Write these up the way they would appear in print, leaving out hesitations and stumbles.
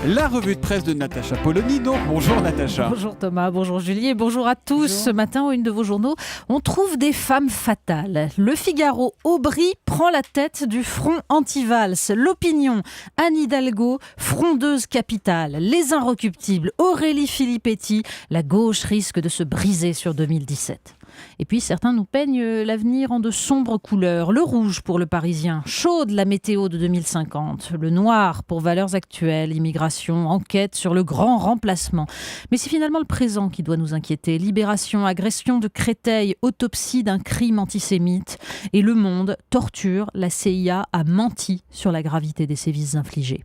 La revue de presse de Natacha Polony. Donc, bonjour Natacha. Bonjour Thomas, bonjour Julie et bonjour à tous. Bonjour. Ce matin, au une de vos journaux, on trouve des femmes fatales. Le Figaro, Aubry prend la tête du front anti-Valls. L'Opinion, Anne Hidalgo, frondeuse capitale. Les Inrecuptibles, Aurélie Filippetti. La gauche risque de se briser sur 2017. Et puis certains nous peignent l'avenir en de sombres couleurs. Le rouge pour le Parisien, chaude la météo de 2050. Le noir pour Valeurs actuelles, immigration, enquête sur le grand remplacement. Mais c'est finalement le présent qui doit nous inquiéter. Libération, agression de Créteil, autopsie d'un crime antisémite. Et Le Monde, torture, la CIA a menti sur la gravité des sévices infligés.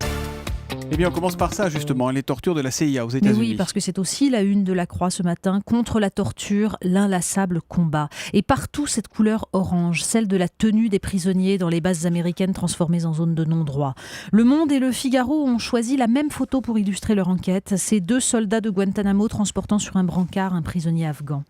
Eh bien, on commence par ça, justement, les tortures de la CIA aux Mais États-Unis. oui, parce que c'est aussi la une de la Croix ce matin. Contre la torture, l'inlassable combat. Et partout, cette couleur orange, celle de la tenue des prisonniers dans les bases américaines transformées en zone de non-droit. Le Monde et le Figaro ont choisi la même photo pour illustrer leur enquête. Ces deux soldats de Guantanamo transportant sur un brancard un prisonnier afghan.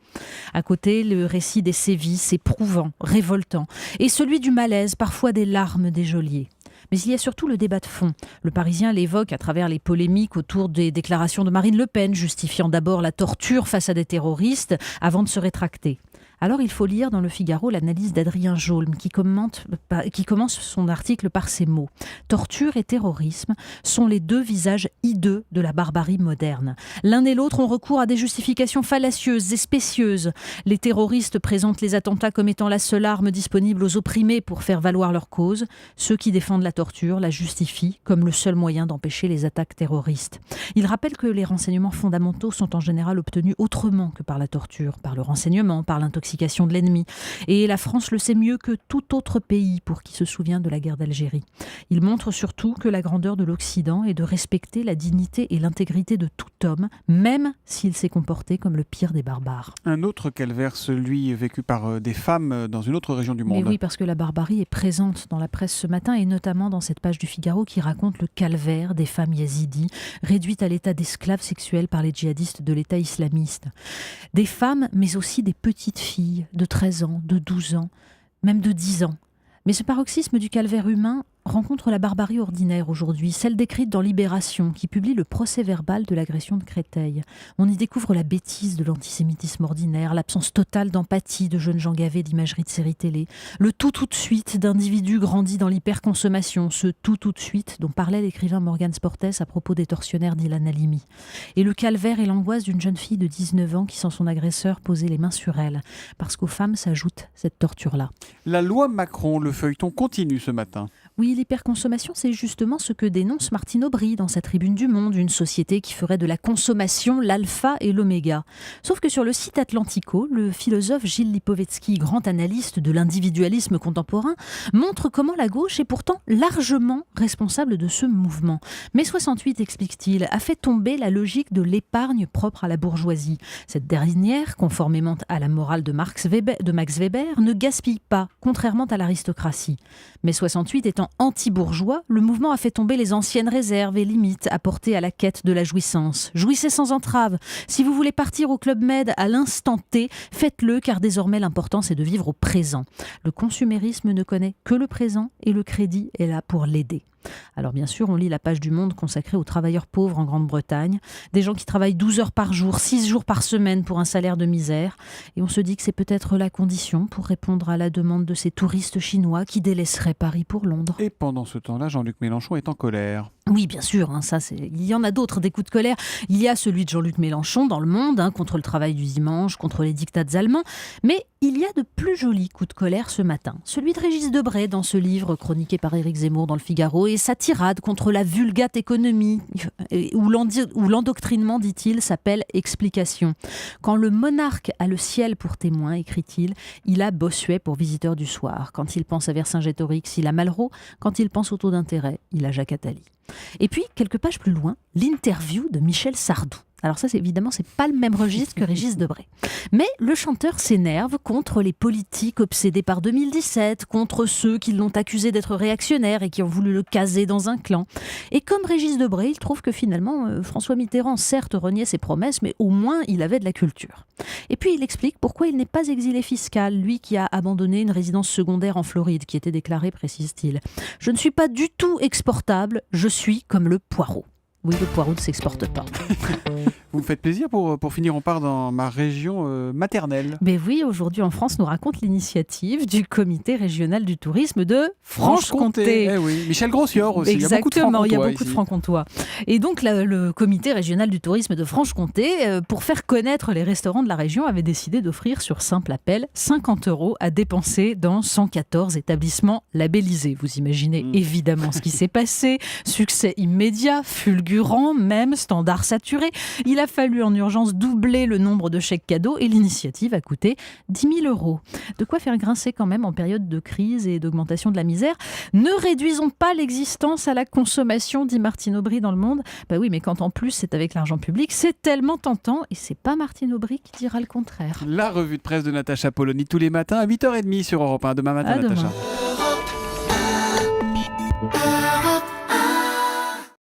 À côté, le récit des sévices, éprouvant, révoltant. Et celui du malaise, parfois des larmes des geôliers. Mais il y a surtout le débat de fond. Le Parisien l'évoque à travers les polémiques autour des déclarations de Marine Le Pen, justifiant d'abord la torture face à des terroristes avant de se rétracter. Alors il faut lire dans le Figaro l'analyse d'Adrien Jaulm qui commence son article par ces mots. Torture et terrorisme sont les deux visages hideux de la barbarie moderne. L'un et l'autre ont recours à des justifications fallacieuses et spécieuses. Les terroristes présentent les attentats comme étant la seule arme disponible aux opprimés pour faire valoir leur cause. Ceux qui défendent la torture la justifient comme le seul moyen d'empêcher les attaques terroristes. Il rappelle que les renseignements fondamentaux sont en général obtenus autrement que par la torture, par le renseignement, par l'intoxication de l'ennemi. Et la France le sait mieux que tout autre pays pour qui se souvient de la guerre d'Algérie. Il montre surtout que la grandeur de l'Occident est de respecter la dignité et l'intégrité de tout homme, même s'il s'est comporté comme le pire des barbares. Un autre calvaire, celui vécu par des femmes dans une autre région du monde. Mais oui, parce que la barbarie est présente dans la presse ce matin et notamment dans cette page du Figaro qui raconte le calvaire des femmes yazidis réduites à l'état d'esclaves sexuels par les djihadistes de l'État islamiste. Des femmes, mais aussi des petites filles de 13 ans, de 12 ans, même de 10 ans. Mais ce paroxysme du calvaire humain rencontre la barbarie ordinaire aujourd'hui, celle décrite dans Libération, qui publie le procès-verbal de l'agression de Créteil. On y découvre la bêtise de l'antisémitisme ordinaire, l'absence totale d'empathie de jeunes gens gavés d'imagerie de séries télé, le tout de suite d'individus grandis dans l'hyperconsommation, ce tout de suite dont parlait l'écrivain Morgan Sportes à propos des tortionnaires d'Ilan Halimi. Et le calvaire et l'angoisse d'une jeune fille de 19 ans qui sent son agresseur poser les mains sur elle, parce qu'aux femmes s'ajoute cette torture-là. La loi Macron, le feuilleton continue ce matin. Oui, l'hyperconsommation, c'est justement ce que dénonce Martine Aubry dans sa tribune du Monde, une société qui ferait de la consommation l'alpha et l'oméga. Sauf que sur le site Atlantico, le philosophe Gilles Lipovetsky, grand analyste de l'individualisme contemporain, montre comment la gauche est pourtant largement responsable de ce mouvement. Mai 68, explique-t-il, a fait tomber la logique de l'épargne propre à la bourgeoisie. Cette dernière, conformément à la morale de Max Weber, ne gaspille pas, contrairement à l'aristocratie. Mai 68 étant anti-bourgeois, le mouvement a fait tomber les anciennes réserves et limites apportées à la quête de la jouissance. Jouissez sans entrave. Si vous voulez partir au Club Med à l'instant T, faites-le car désormais l'important c'est de vivre au présent. Le consumérisme ne connaît que le présent et le crédit est là pour l'aider. Alors bien sûr, on lit la page du Monde consacrée aux travailleurs pauvres en Grande-Bretagne, des gens qui travaillent 12 heures par jour, 6 jours par semaine pour un salaire de misère. Et on se dit que c'est peut-être la condition pour répondre à la demande de ces touristes chinois qui délaisseraient Paris pour Londres. Et pendant ce temps-là, Jean-Luc Mélenchon est en colère. Oui, bien sûr, il y en a d'autres, des coups de colère. Il y a celui de Jean-Luc Mélenchon dans Le Monde, contre le travail du dimanche, contre les diktats allemands. Mais il y a de plus jolis coups de colère ce matin. Celui de Régis Debray dans ce livre chroniqué par Éric Zemmour dans Le Figaro et sa tirade contre la vulgate économie où l'endoctrinement, dit-il, s'appelle explication. Quand le monarque a le ciel pour témoin, écrit-il, il a Bossuet pour visiteur du soir. Quand il pense à Vercingétorix, il a Malraux. Quand il pense au taux d'intérêt, il a Jacques Attali. Et puis, quelques pages plus loin, l'interview de Michel Sardou. Alors ça, évidemment, c'est pas le même registre que Régis Debray. Mais le chanteur s'énerve contre les politiques obsédés par 2017, contre ceux qui l'ont accusé d'être réactionnaire et qui ont voulu le caser dans un clan. Et comme Régis Debray, il trouve que finalement, François Mitterrand, certes, reniait ses promesses, mais au moins, il avait de la culture. Et puis, il explique pourquoi il n'est pas exilé fiscal, lui qui a abandonné une résidence secondaire en Floride, qui était déclarée, précise-t-il. « Je ne suis pas du tout exportable, je suis comme le poireau ». Oui, le poireau ne s'exporte pas. Vous me faites plaisir. Pour finir, on part dans ma région maternelle. Mais oui, aujourd'hui en France, nous raconte l'initiative du comité régional du tourisme de Franche-Comté. Eh oui, Michel Grossior aussi. Exactement, il y a beaucoup de de Franc-Comtois. Et donc le comité régional du tourisme de Franche-Comté, pour faire connaître les restaurants de la région, avait décidé d'offrir sur simple appel 50 € à dépenser dans 114 établissements labellisés. Vous imaginez évidemment ce qui s'est passé. Succès immédiat, fulgurant, même standard saturé. Il a fallu en urgence doubler le nombre de chèques cadeaux et l'initiative a coûté 10 000 €. De quoi faire grincer quand même en période de crise et d'augmentation de la misère. Ne réduisons pas l'existence à la consommation, dit Martine Aubry dans Le Monde. Bah oui, mais quand en plus c'est avec l'argent public, c'est tellement tentant et c'est pas Martine Aubry qui dira le contraire. La revue de presse de Natacha Polony tous les matins à 8h30 sur Europe 1. Demain matin, À demain. Natacha.